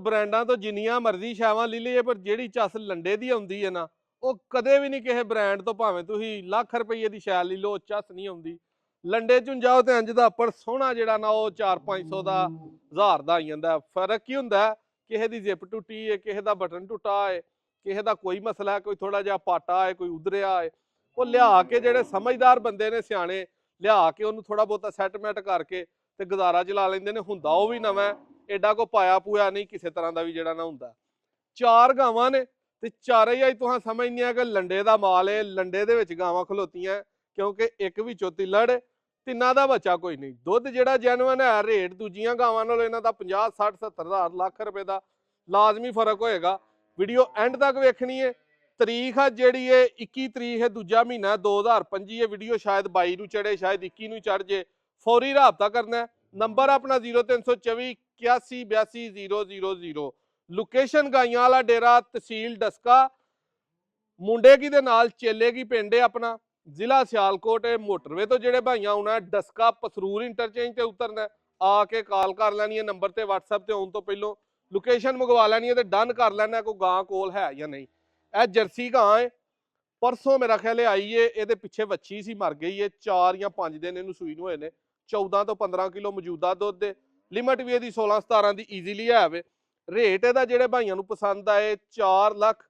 ਬ੍ਰਾਂਡਾਂ ਤੋਂ ਜਿੰਨੀਆਂ ਮਰਜ਼ੀ ਛਾਵਾਂ ਲੈ ਲਈਏ ਪਰ ਜਿਹੜੀ ਚੱਸ ਲੰਡੇ ਦੀ ਆਉਂਦੀ ਹੈ ਨਾ ਉਹ ਕਦੇ ਵੀ ਨਹੀਂ ਕਿਸੇ ਬ੍ਰਾਂਡ ਤੋਂ, ਭਾਵੇਂ ਤੁਸੀਂ ਲੱਖ ਰੁਪਏ ਦੀ ਸ਼ੈਲ ਲੈ ਲਓ, ਚੱਸ ਨਹੀਂ ਆਉਂਦੀ। ਲੰਡੇ ਚੋਂ ਜਾਓ ਤੇ ਇੰਜ ਦਾ ਪਰ ਸੋਹਣਾ ਜਿਹੜਾ ਨਾ ਉਹ 400-500 ਦਾ 1000 ਦਾ ਆ ਜਾਂਦਾ। ਫਰਕ ਕੀ ਹੁੰਦਾ, ਕਿਸੇ ਦੀ ਜ਼ਿਪ ਟੁੱਟੀ ਹੈ, ਕਿਸੇ ਦਾ ਬਟਨ ਟੁੱਟਾ ਹੈ, ਕਿਸੇ ਦਾ ਕੋਈ ਮਸਲਾ ਹੈ, ਕੋਈ ਥੋੜਾ ਜਿਹਾ ਪਾਟਾ ਹੈ, ਕੋਈ ਉਧਰਿਆ ਹੈ, ਉਹ ਲਿਆ ਕੇ ਜਿਹੜੇ ਸਮਝਦਾਰ ਬੰਦੇ ਨੇ ਸਿਆਣੇ ਲਿਆ ਕੇ ਉਹਨੂੰ ਥੋੜਾ ਬਹੁਤਾ ਸੈਟਮੈਂਟ ਕਰਕੇ ਤੇ ਗੁਜ਼ਾਰਾ ਚਲਾ ਲੈਂਦੇ ਨੇ। ਹੁੰਦਾ ਉਹ ਵੀ ਨਵਾਂ, ਐਡਾ ਕੋ ਪਾਇਆ ਪੂਆ ਨਹੀਂ ਕਿਸੇ ਤਰ੍ਹਾਂ ਦਾ ਵੀ ਜਿਹੜਾ ਨਾ ਹੁੰਦਾ। 4 ਗਾਵਾਂ ਨੇ ਤੇ ਚਾਰੇ ਹੀ ਤੁਸੀਂ ਸਮਝਦੇ ਆ ਕਿ ਲੰਡੇ ਦਾ ਮਾਲ ਹੈ। ਲੰਡੇ ਦੇ ਵਿੱਚ ਗਾਵਾਂ ਖਲੋਤੀਆਂ ਕਿਉਂਕਿ ਇੱਕ ਵਿੱਚੋਂ ਤਿੱਲੜ, ਤਿੰਨਾਂ ਦਾ ਬੱਚਾ ਕੋਈ ਨਹੀਂ। ਦੁੱਧ ਜਿਹੜਾ ਜੈਨੂਅਨ ਹੈ, ਰੇਟ ਦੂਜੀਆਂ ਗਾਵਾਂ ਨਾਲੋਂ ਇਹਨਾਂ ਦਾ 50, 60, 70 ਹਜ਼ਾਰ, ਲੱਖ ਰੁਪਏ ਦਾ ਲਾਜ਼ਮੀ ਫਰਕ ਹੋਏਗਾ। ਵੀਡੀਓ ਐਂਡ ਤੱਕ ਵੇਖਣੀ ਹੈ। ਤਰੀਕ ਆ ਜਿਹੜੀ ਹੈ 21 ਤਰੀਕ ਹੈ, ਦੂਜਾ ਮਹੀਨਾ 2025 ਹੈ। ਵੀਡੀਓ ਸ਼ਾਇਦ 22 ਨੂੰ ਚੜੇ, ਸ਼ਾਇਦ 21 ਨੂੰ ਚੜ ਜੇ। ਫੌਰੀ ਰਾਬਤਾ ਕਰਨਾ। ਨੰਬਰ ਆਪਣਾ 0324 81 82 000। ਲੋਕੇਸ਼ਨ ਗਾਈਆਂ ਵਾਲਾ ਡੇਰਾ, ਤਹਿਸੀਲ ਡਸਕਾ, ਮੁੰਡੇ ਕੀ ਦੇ ਨਾਲ ਚੇਲੇ ਕੀ ਪਿੰਡ ਹੈ ਆਪਣਾ, ਜ਼ਿਲ੍ਹਾ ਸਿਆਲਕੋਟ। ਮੋਟਰਵੇ ਤੋਂ ਜਿਹੜੇ ਭਾਈਆਂ ਆਉਣਾ ਡਸਕਾ ਪਸਰੂਰ ਇੰਟਰਚੇਂਜ ਤੇ ਉਤਰਨਾ, ਆ ਕੇ ਕਾਲ ਕਰ ਲੈਣੀ ਹੈ ਨੰਬਰ ਤੇ, WhatsApp ਤੇ ਆਉਣ ਤੋਂ ਪਹਿਲਾਂ ਲੋਕੇਸ਼ਨ ਮੰਗਵਾ ਲੈਣੀ ਹੈ ਤੇ ਡਨ ਕਰ ਲੈਣਾ ਕੋਈ ਗਾਂ ਕੋਲ ਹੈ ਜਾਂ ਨਹੀਂ। ਇਹ ਜਰਸੀ ਗਾਂ ਹੈ, ਪਰਸੋਂ ਮੇਰਾ ਖਿਆਲ ਆਈ ਏ। ਇਹਦੇ ਪਿੱਛੇ ਵੱਛੀ ਸੀ, ਮਰ ਗਈ ਏ। 4 ਜਾਂ 5 ਦਿਨ ਇਹਨੂੰ ਸੂਈ ਨੂੰ ਹੋਏ ਨੇ। 14 ਤੋਂ 15 ਕਿਲੋ ਮੌਜੂਦਾ ਦੁੱਧ ਦੇ, ਲਿਮਟ ਵੀ ਇਹਦੀ 16-17 ਦੀ ਈਜ਼ੀਲੀ ਹੈ ਵੇ। ਰੇਟ ਇਹਦਾ ਜਿਹੜੇ ਭਾਈਆਂ ਨੂੰ ਪਸੰਦ ਆਏ 4 ਲੱਖ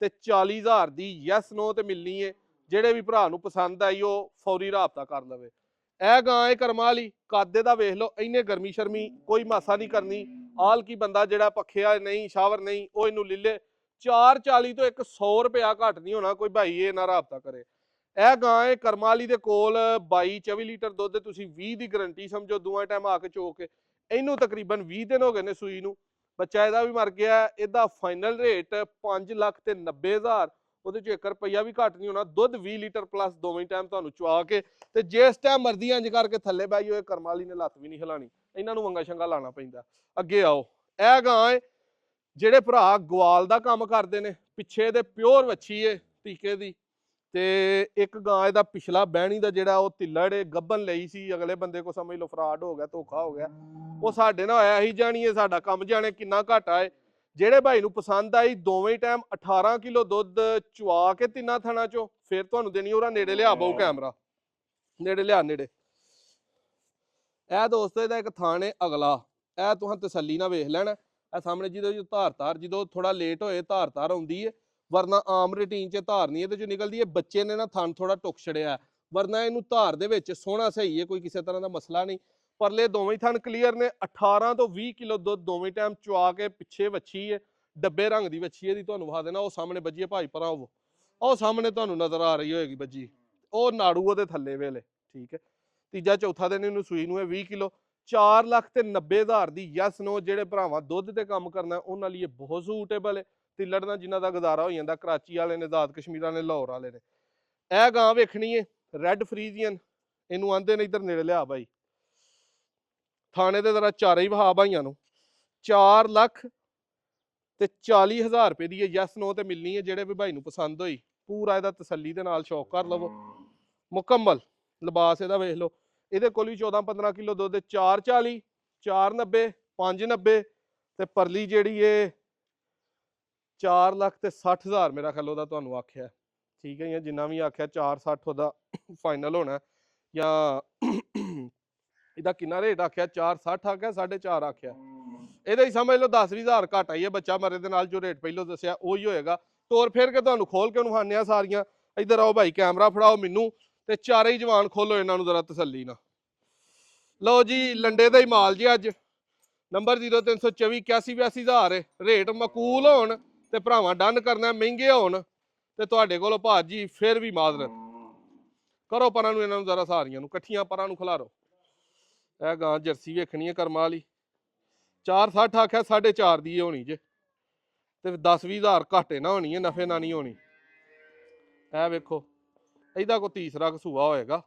ਤੇ 40 ਹਜ਼ਾਰ ਦੀ ਯੈਸ ਨੋ ਤੇ ਮਿਲਣੀ ਏ। ਜਿਹੜੇ ਵੀ ਭਰਾ ਨੂੰ ਪਸੰਦ ਆਈ ਉਹ ਫੌਰੀ ਰਾਬਤਾ ਕਰ ਲਵੇ। ਇਹ ਗਾਂ ਏ ਕਰਮਾਂ ਵਾਲੀ, ਕਾਦੇ ਦਾ ਵੇਖ ਲਓ, ਇਹਨੇ ਗਰਮੀ ਸ਼ਰਮੀ ਕੋਈ ਮਾਸਾ ਨਹੀਂ ਕਰਨੀ। ਆਲ ਕੀ ਬੰਦਾ ਜਿਹੜਾ ਪੱਖਿਆ ਨਹੀਂ, ਸ਼ਾਵਰ ਨਹੀਂ, ਉਹ ਇਹਨੂੰ ਲੈ ਲੇ। 440 ਤੋਂ 100 ਰੁਪਇਆ ਘੱਟ ਨਹੀਂ ਹੋਣਾ। ਕੋਈ ਭਾਈ ਇਹ ਨਾ ਰਾਬਤਾ ਕਰੇ। ਇਹ ਗਾਂ ਏ ਕਰਮਾਂ ਵਾਲੀ ਦੇ ਕੋਲ 22-24 ਲੀਟਰ ਦੁੱਧ, ਤੁਸੀਂ 20 ਦੀ ਗਰੰਟੀ ਸਮਝੋ। ਦੋਵਾਂ ਟਾਈਮ ਆ ਕੇ ਚੋ ਕੇ ਇਹਨੂੰ ਤਕਰੀਬਨ 20 ਦਿਨ ਹੋ ਗਏ ਨੇ ਸੂਈ ਨੂੰ। ਬੱਚਾ ਇਹਦਾ ਵੀ ਮਰ ਗਿਆ। ਇਹਦਾ ਫਾਈਨਲ ਰੇਟ 5 ਲੱਖ ਤੇ 90 ਹਜ਼ਾਰ। ਉਹਦੇ ਚ 1 ਰੁਪਈਆ ਵੀ ਘੱਟ ਨਹੀਂ ਹੋਣਾ। ਦੁੱਧ 20 ਲੀਟਰ ਪਲੱਸ ਦੋਵੇਂ ਟਾਈਮ ਤੁਹਾਨੂੰ ਚਵਾ ਕੇ ਤੇ ਜਿਸ ਟਾਈਮ ਮਰਜ਼ੀ ਇੰਜ ਕਰਕੇ ਥੱਲੇ ਬਹਿ ਜਾਓ। ਇਹ ਕਰਮਾਂ ਵਾਲੀ ਨੇ ਲੱਤ ਵੀ ਨਹੀਂ ਹਿਲਾਣੀ, ਇਹਨਾਂ ਨੂੰ ਵੰਗਾ ਸ਼ੰਗਾ ਲਾਣਾ ਪੈਂਦਾ। ਅੱਗੇ ਆਓ, ਇਹ ਗਾਂ ਏ ਜਿਹੜੇ ਭਰਾ ਗਵਾਲ ਦਾ ਕੰਮ ਕਰਦੇ ਨੇ, ਪਿੱਛੇ ਦੇ ਪਿਓਰ ਵੱਛੀ ਏ ਟੀਕੇ ਦੀ। ਤੇ ਇੱਕ ਗਾਂ ਇਹਦਾ ਪਿਛਲਾ ਬਹਿਣੀ ਦਾ ਜਿਹੜਾ ਉਹ ਤਿੱਲੜ ਏ, ਗੱਭਣ ਲਈ ਸੀ, ਅਗਲੇ ਬੰਦੇ ਕੋ ਸਮਝ ਲਓ ਫਰਾਡ ਹੋ ਗਿਆ, ਧੋਖਾ ਹੋ ਗਿਆ। ਉਹ ਸਾਡੇ ਨਾਲ ਹੋਇਆ ਹੀ ਜਾਣੀਏ, ਸਾਡਾ ਕੰਮ ਜਾਣੇ ਕਿੰਨਾ ਘਾਟਾ ਏ। ਜਿਹੜੇ ਭਾਈ ਨੂੰ ਪਸੰਦ ਆਈ ਦੋਵੇਂ ਟਾਈਮ 18 ਕਿਲੋ ਦੁੱਧ ਚਵਾ ਕੇ ਤਿੰਨਾਂ ਥਣਾ ਚੋਂ ਫਿਰ ਤੁਹਾਨੂੰ ਦੇਣੀ। ਉਹਦਾ ਨੇੜੇ ਲਿਆ ਬਹੁ ਕੈਮਰਾ, ਨੇੜੇ ਲਿਆ, ਨੇੜੇ। ਇਹ ਦੋਸਤੋ ਇਹਦਾ ਇੱਕ ਥਾਣ ਏ ਅਗਲਾ। ਇਹ ਤੁਸੀਂ ਤਸੱਲੀ ਨਾਲ ਵੇਖ ਲੈਣਾ। ਇਹ ਸਾਹਮਣੇ ਜਿਹਦੇ ਧਾਰ ਜਦੋਂ ਥੋੜਾ ਲੇਟ ਹੋਏ ਧਾਰ ਆਉਂਦੀ ਏ, ਵਰਨਾ ਆਮ ਰੂਟੀਨ 'ਚ ਧਾਰ ਨਹੀਂ ਇਹਦੇ 'ਚ ਨਿਕਲਦੀ ਹੈ। ਬੱਚੇ ਨੇ ਨਾ ਥਣ ਥੋੜਾ ਟੁੱਕ ਛੜਿਆ, ਵਰਨਾ ਇਹਨੂੰ ਧਾਰ ਦੇ ਵਿੱਚ ਸੋਹਣਾ ਸਹੀ ਹੈ, ਕੋਈ ਕਿਸੇ ਤਰ੍ਹਾਂ ਦਾ ਮਸਲਾ ਨਹੀਂ। ਪਰਲੇ ਦੋਵੇਂ ਥਣ ਕਲੀਅਰ ਨੇ। 18 ਤੋਂ 20 ਕਿਲੋ ਦੁੱਧ ਦੋਵੇਂ ਟਾਈਮ ਚਵਾ ਕੇ। ਪਿੱਛੇ ਵੱਛੀ ਹੈ, ਡੱਬੇ ਰੰਗ ਦੀ ਵੱਛੀ ਇਹਦੀ, ਤੁਹਾਨੂੰ ਵਿਖਾ ਦੇਣਾ। ਉਹ ਸਾਹਮਣੇ ਵੱਜੀ ਭਾਈ ਪਰਾਂ, ਉਹ ਸਾਹਮਣੇ ਤੁਹਾਨੂੰ ਨਜ਼ਰ ਆ ਰਹੀ ਹੋਏਗੀ ਵੱਜੀ, ਉਹ ਨਾੜੂ ਉਹਦੇ ਥੱਲੇ ਵੇਲੇ। ਠੀਕ ਹੈ, ਤੀਜਾ ਚੌਥਾ ਦਿਨ ਇਹਨੂੰ ਸੂਈ ਨੂੰ ਹੈ। 20 ਕਿਲੋ 4 ਲੱਖ ਤੇ 90 ਹਜ਼ਾਰ ਦੀ ਯੈਸ ਨੋ। ਜਿਹੜੇ ਭਰਾਵਾਂ ਦੁੱਧ ਤੇ ਕੰਮ ਕਰਨਾ ਉਹਨਾਂ ਲਈ ਬਹੁਤ ਸੂਟੇਬਲ ਹੈ। ਤਿੱਲੜ ਨਾਲ ਜਿਨ੍ਹਾਂ ਦਾ ਗੁਜ਼ਾਰਾ ਹੋ ਜਾਂਦਾ, ਕਰਾਚੀ ਵਾਲੇ ਨੇ, ਆਜ਼ਾਦ ਕਸ਼ਮੀਰ ਵਾਲੇ ਨੇ, ਲਾਹੌਰ ਵਾਲੇ ਨੇ। ਇਹ ਗਾਂ ਵੇਖਣੀ ਹੈ ਰੈੱਡ ਫਰੀਜ਼ੀਅਨ, ਇਹਨੂੰ ਆਂਦੇ ਨੇ। ਇੱਧਰ ਨੇੜੇ ਲਿਆ ਬਾਈ, ਥਾਣੇ ਦੇ ਜ਼ਰਾ ਚਾਰੇ ਹੀ ਵਹਾ ਭਾਈਆਂ ਨੂੰ। 4 ਲੱਖ ਤੇ 40 ਹਜ਼ਾਰ ਰੁਪਏ ਦੀ ਯੈਸ ਨੋ ਤੇ ਮਿਲਣੀ ਹੈ। ਜਿਹੜੇ ਵੀ ਭਾਈ ਨੂੰ ਪਸੰਦ ਹੋਈ ਪੂਰਾ ਇਹਦਾ ਤਸੱਲੀ ਦੇ ਨਾਲ ਸ਼ੌਕ ਕਰ ਲਵੋ। ਮੁਕੰਮਲ ਲਿਬਾਸ ਇਹਦਾ ਵੇਖ ਲਓ। ਇਹਦੇ ਕੋਲ ਵੀ 14-15 ਕਿਲੋ ਦੁੱਧ। 440, 490, 590 ਤੇ ਪਰਲੀ ਜਿਹੜੀ ਏ 4 ਲੱਖ ਤੇ 60 ਹਜ਼ਾਰ ਮੇਰਾ ਖਿਆਲ ਉਹਦਾ ਤੁਹਾਨੂੰ ਆਖਿਆ। ਠੀਕ ਹੈ, ਜਿੰਨਾ ਵੀ ਆਖਿਆ 460 ਉਹਦਾ ਫਾਈਨਲ ਹੋਣਾ। ਜਾਂ ਇਹਦਾ ਕਿੰਨਾ ਰੇਟ ਆਖਿਆ? 460 ਆਖਿਆ, 4.5 ਆਖਿਆ। ਇਹਦਾ ਹੀ ਸਮਝ ਲਓ 10-20 ਹਜ਼ਾਰ ਘੱਟ ਆਈ ਹੈ ਬੱਚਾ ਮਰੇ ਦੇ ਨਾਲ। ਜੋ ਰੇਟ ਪਹਿਲਾਂ ਦੱਸਿਆ ਉਹੀ ਹੋਏਗਾ। ਤੋਰ ਫੇਰ ਕੇ ਤੁਹਾਨੂੰ ਖੋਲ ਕੇ ਵਿਖਾਉਂਦੇ ਆ ਸਾਰੀਆਂ। ਇੱਧਰ ਆਓ ਭਾਈ, ਕੈਮਰਾ ਫੜਾਓ ਮੈਨੂੰ ਤੇ ਚਾਰੇ ਹੀ ਜਵਾਨ ਖੋਲੋ ਇਹਨਾਂ ਨੂੰ ਜ਼ਰਾ ਤਸੱਲੀ ਨਾਲ। ਲਓ ਜੀ, ਲੰਡੇ ਦਾ ਹੀ ਮਾਲ ਜੀ ਅੱਜ। ਨੰਬਰ 0324 81 ਹਜ਼ਾਰ। ਰੇਟ ਮਕੂਲ ਹੋਣ ਤੇ ਭਰਾਵਾਂ ਡਨ ਕਰਨਾ, ਮਹਿੰਗੇ ਹੋਣ ਤੇ ਤੁਹਾਡੇ ਕੋਲ ਭਾਜੀ ਫਿਰ ਵੀ ਮਾਜ਼ਰਤ ਕਰੋ। ਪਰਾਂ ਨੂੰ ਇਹਨਾਂ ਨੂੰ ਜ਼ਰਾ ਸਾਰੀਆਂ ਨੂੰ ਇਕੱਠੀਆਂ ਪਰਾਂ ਨੂੰ ਖਿਲਾਰੋ। ਇਹ ਗਾਂ ਜਰਸੀ ਵੇਖਣੀ ਹੈ ਕਰਮਾਂ ਵਾਲੀ। 460 ਆਖਿਆ, 4.5 ਦੀ ਹੋਣੀ ਜੇ ਤੇ 10-20 ਹਜ਼ਾਰ ਘਾਟੇ ਨਾ ਹੋਣੀ ਹੈ, ਨਫੇ ਨਾ ਨਹੀਂ ਹੋਣੀ। ਇਹ ਵੇਖੋ, ਇਹਦਾ ਕੋਈ ਤੀਸਰਾ ਕਸੂਆ ਹੋਏਗਾ।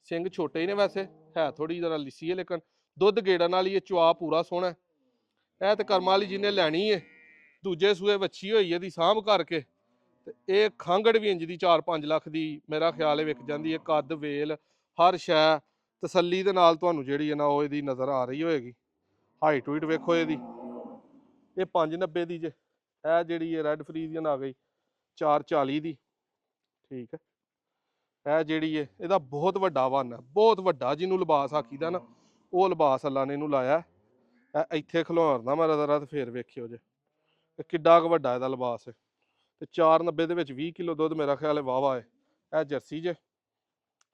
ਸਿੰਘ ਛੋਟੇ ਹੀ ਨੇ ਵੈਸੇ, ਹੈ ਥੋੜੀ ਜਰਾ ਲਿੱਸੀ ਹੈ, ਲੇਕਿਨ ਦੁੱਧ ਗੇੜਨ ਵਾਲੀ ਹੈ। ਚਵਾ ਪੂਰਾ ਸੋਹਣਾ। ਇਹ ਤੇ ਕਰਮਾਂ ਵਾਲੀ ਜਿਹਨੇ ਲੈਣੀ ਹੈ, ਦੂਜੇ ਸੂਏ ਵੱਛੀ ਹੋਈ ਇਹਦੀ ਸਾਂਭ ਕਰਕੇ ਤੇ ਇਹ ਖਾਂਗੜ ਵੀ ਇੰਜ ਦੀ 4-5 ਲੱਖ ਦੀ ਮੇਰਾ ਖਿਆਲ ਹੈ ਵਿਕ ਜਾਂਦੀ ਹੈ। ਕੱਦ ਵੇਲ ਹਰ ਸ਼ੈ ਤਸੱਲੀ ਦੇ ਨਾਲ ਤੁਹਾਨੂੰ ਜਿਹੜੀ ਹੈ ਨਾ ਉਹ ਇਹਦੀ ਨਜ਼ਰ ਆ ਰਹੀ ਹੋਏਗੀ। ਹਾਈਟ ਹੂਈਟ ਵੇਖੋ ਇਹਦੀ, ਇਹ 590 ਦੀ ਜੇ। ਇਹ ਜਿਹੜੀ ਹੈ ਰੈੱਡ ਫਰੀਜ਼ੀਅਨ ਆ ਗਈ 440 ਦੀ। ਠੀਕ ਹੈ, ਇਹ ਜਿਹੜੀ ਹੈ ਇਹਦਾ ਬਹੁਤ ਵੱਡਾ ਵਨ ਹੈ, ਬਹੁਤ ਵੱਡਾ, ਜਿਹਨੂੰ ਲਿਬਾਸ ਆਖੀਦਾ ਨਾ ਉਹ ਲਿਬਾਸ ਅੱਲਾ ਨੇ ਇਹਨੂੰ ਲਾਇਆ। ਇਹ ਇੱਥੇ ਖਲੋਰਨਾ ਮੈਂ ਰਦਾ ਤੇ ਫੇਰ ਵੇਖਿਓ ਜੇ ਕਿੱਡਾ ਕੁ ਵੱਡਾ ਇਹਦਾ ਲਿਬਾਸ ਹੈ। ਤੇ 490 ਦੇ ਵਿੱਚ 20 ਕਿਲੋ ਦੁੱਧ ਮੇਰਾ ਖਿਆਲ ਹੈ ਵਾਹਵਾ ਹੈ। ਇਹ ਜਰਸੀ ਜੇ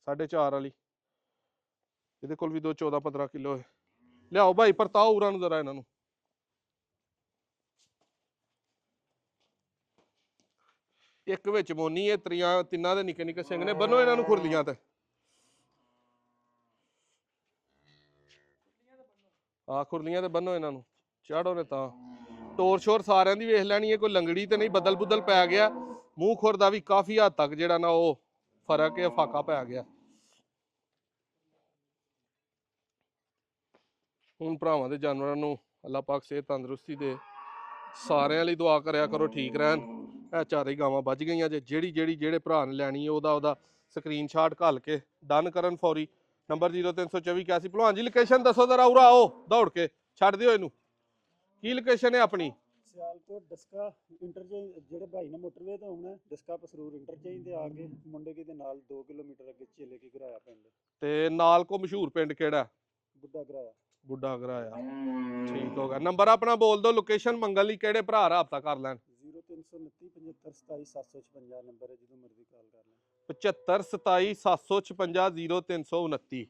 4.5 ਵਾਲੀ, ਇਹਦੇ ਕੋਲ ਵੀ 14-15 ਕਿਲੋ ਹੈ। ਲਿਆਓ ਭਾਈ ਪਰਤਾਓ ਉਰਾਂ ਨੂੰ ਜ਼ਰਾ ਇਹਨਾਂ ਨੂੰ। ਇੱਕ ਵਿੱਚ ਮੋਨੀ ਹੈ, ਤਿੰਨਾਂ ਦੇ ਨਿੱਕੇ ਨਿੱਕੇ ਸਿੰਘ ਨੇ। ਬੰਨੋ ਇਹਨਾਂ ਨੂੰ ਖੁਰਲੀਆਂ ਤੇ, ਖੁਰਲੀਆਂ ਤੇ ਬੰਨੋ ਇਹਨਾਂ ਨੂੰ। ਚਾੜੋ ਨੇ ਤਾਂ ਟੋਰ ਸ਼ੋਰ ਸਾਰਿਆਂ ਦੀ ਵੇਖ ਲੈਣੀ ਹੈ, ਕੋਈ ਲੰਗੜੀ ਤੇ ਨਹੀਂ ਬੱਦਲ ਬੁੱਦਲ ਪੈ ਗਿਆ। ਮੂੰਹ ਖੁਰ ਦਾ ਵੀ ਕਾਫੀ ਹੱਦ ਤੱਕ ਜਿਹੜਾ ਨਾ ਉਹ ਫਰਕ ਹੈ, ਫਾਕਾ ਪੈ ਗਿਆ। ਹੁਣ ਭਰਾਵਾਂ ਦੇ ਜਾਨਵਰਾਂ ਨੂੰ ਅੱਲਾਹ ਪਾਕ ਸਿਹਤ ਤੰਦਰੁਸਤੀ ਦੇ। ਸਾਰਿਆਂ ਲਈ ਦੁਆ ਕਰਿਆ ਕਰੋ ਠੀਕ ਰਹਿਣ। ਇਹ ਚਾਰੇ ਗਾਵਾਂ ਵੱਜ ਗਈਆਂ ਜੇ। ਜਿਹੜੇ ਭਰਾ ਨੇ ਲੈਣੀ ਹੈ ਉਹਦਾ ਸਕਰੀਨਸ਼ਾਟ ਘੱਲ ਕੇ ਡਨ ਕਰਨ ਫੌਰੀ। ਨੰਬਰ 0324 ਭਲਵਾਨ ਜੀ ਲੋਕੇਸ਼ਨ ਦੱਸੋ ਜ਼ਰਾ, ਉਰਾ ਆਓ ਦੌੜ ਕੇ, ਛੱਡ ਦਿਓ ਇਹਨੂੰ। ਕੀ ਲੋਕੇਸ਼ਨ ਹੈ ਆਪਣੀ? ਸਿਆਲਕੋਟ ਡਸਕਾ ਇੰਟਰਚੇਂਜ, ਜਿਹੜੇ ਭਾਈ ਨੇ ਮੋਟਰਵੇ ਤੋਂ ਆਉਣਾ ਡਸਕਾ ਪਸਰੂਰ ਇੰਟਰਚੇਂਜ ਤੇ ਆ ਕੇ ਮੁੰਡੇ ਦੇ ਨਾਲ 2 ਕਿਲੋਮੀਟਰ ਅੱਗੇ ਚੇਲੇ ਕੀ ਘਰਾਇਆ ਪਿੰਡ। ਤੇ ਨਾਲ ਕੋ ਮਸ਼ਹੂਰ ਪਿੰਡ ਕਿਹੜਾ? ਬੁੱਢਾ ਘਰਾਇਆ। ਬੁੱਢਾ ਘਰਾਇਆ, ਠੀਕ ਹੋ ਗਿਆ। ਨੰਬਰ ਆਪਣਾ ਬੋਲ ਦਿਓ, ਲੋਕੇਸ਼ਨ ਮੰਗਣ ਲਈ ਕਿਹੜੇ ਭਰਾ ਰਾਬਤਾ ਕਰ ਲੈਣ? 0329 75 27 756 ਨੰਬਰ ਹੈ, ਜਦੋਂ ਮਰਜ਼ੀ ਕਾਲ ਕਰ ਲੈਣ। 75 27 756 0329।